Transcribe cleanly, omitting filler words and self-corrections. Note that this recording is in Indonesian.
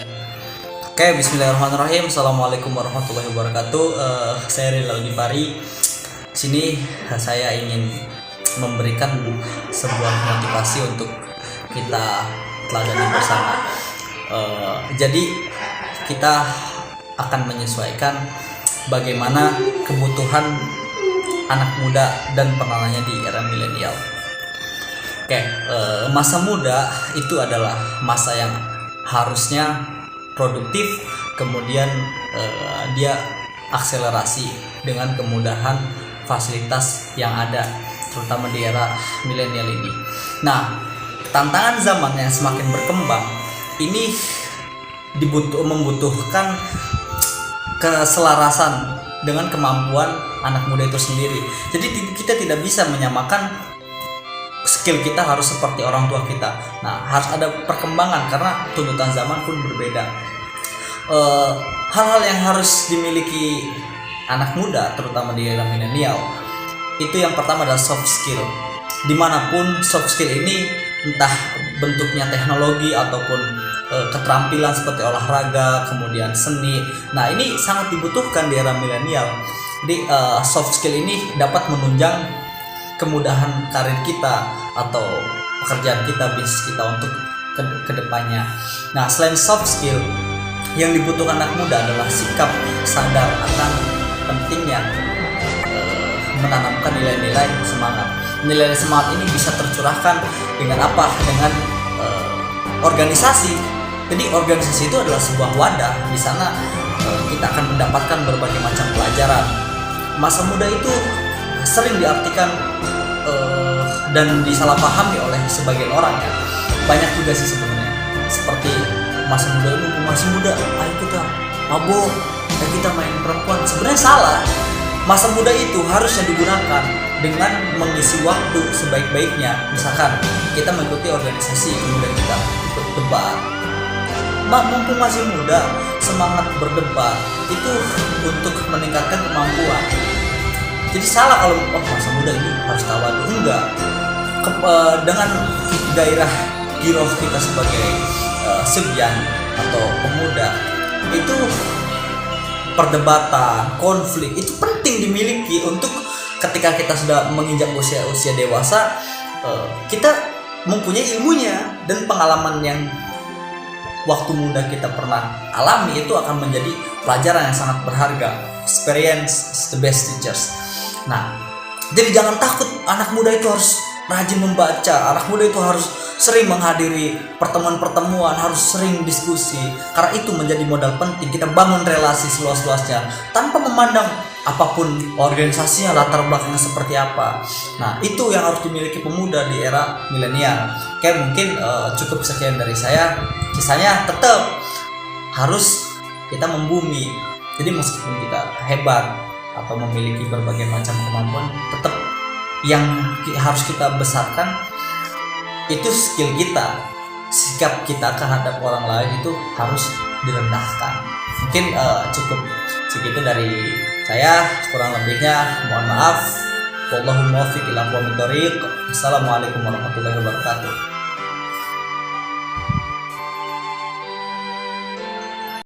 Oke, Bismillahirrahmanirrahim. Assalamualaikum warahmatullahi wabarakatuh. Saya Rizal Gifari. Sini saya ingin memberikan sebuah motivasi untuk kita teladani bersama. Jadi kita akan menyesuaikan bagaimana kebutuhan anak muda dan penanganannya di era milenial. Oke, masa muda itu adalah masa yang harusnya produktif, kemudian dia akselerasi dengan kemudahan fasilitas yang ada, terutama di era milenial ini. Nah, tantangan zaman yang semakin berkembang ini membutuhkan keselarasan dengan kemampuan anak muda itu sendiri. Jadi kita tidak bisa menyamakan skill kita harus seperti orang tua kita. Nah, harus ada perkembangan karena tuntutan zaman pun berbeda. Hal-hal yang harus dimiliki anak muda, terutama di era milenial, itu yang pertama adalah soft skill. Dimanapun soft skill ini entah bentuknya teknologi ataupun keterampilan seperti olahraga, kemudian seni. Nah, ini sangat dibutuhkan di era milenial. Jadi soft skill ini dapat menunjang kemudahan karir kita atau pekerjaan kita, bisnis kita untuk kedepannya. Nah, selain soft skill, yang dibutuhkan anak muda adalah sikap sadar akan pentingnya menanamkan nilai-nilai semangat. Nilai semangat ini bisa tercurahkan dengan apa? Dengan organisasi. Jadi organisasi itu adalah sebuah wadah. Di sana kita akan mendapatkan berbagai macam pelajaran. Masa muda itu sering diartikan dan disalahpahami oleh sebagian orang ya. Banyak juga sih sebenarnya. Seperti masa muda ini, masih muda, ayo kita mabuk, ayo kita main perempuan. Sebenarnya salah. Masa muda itu harusnya digunakan dengan mengisi waktu sebaik-baiknya. Misalkan kita mengikuti organisasi, kemudian kita ikut debat. Mumpung masih muda, semangat berdebat itu untuk meningkatkan kemampuan. Jadi salah kalau masa muda ini harus tawadu. Enggak. Dengan gairah giroh kita sebagai sebyan atau pemuda, itu perdebatan, konflik itu penting dimiliki untuk ketika kita sudah menginjak usia dewasa, kita mempunyai ilmunya dan pengalaman yang waktu muda kita pernah alami itu akan menjadi pelajaran yang sangat berharga. Experience is the best teachers. Nah, jadi jangan takut anak muda itu harus rajin membaca, anak muda itu harus sering menghadiri pertemuan-pertemuan, harus sering diskusi, karena itu menjadi modal penting kita bangun relasi seluas-luasnya tanpa memandang apapun organisasinya, latar belakangnya seperti apa. Nah, itu yang harus dimiliki pemuda di era milenial. Oke, mungkin cukup sekian dari saya. Kisahnya tetap harus kita membumi. Jadi meskipun kita hebat atau memiliki berbagai macam kemampuan, tetap yang harus kita besarkan itu skill kita. Sikap kita terhadap orang lain itu harus direndahkan. Mungkin cukup segitu dari saya, kurang lebihnya mohon maaf. Wallahu muwaffiq ila aqwamit thoriq. Assalamualaikum warahmatullahi wabarakatuh.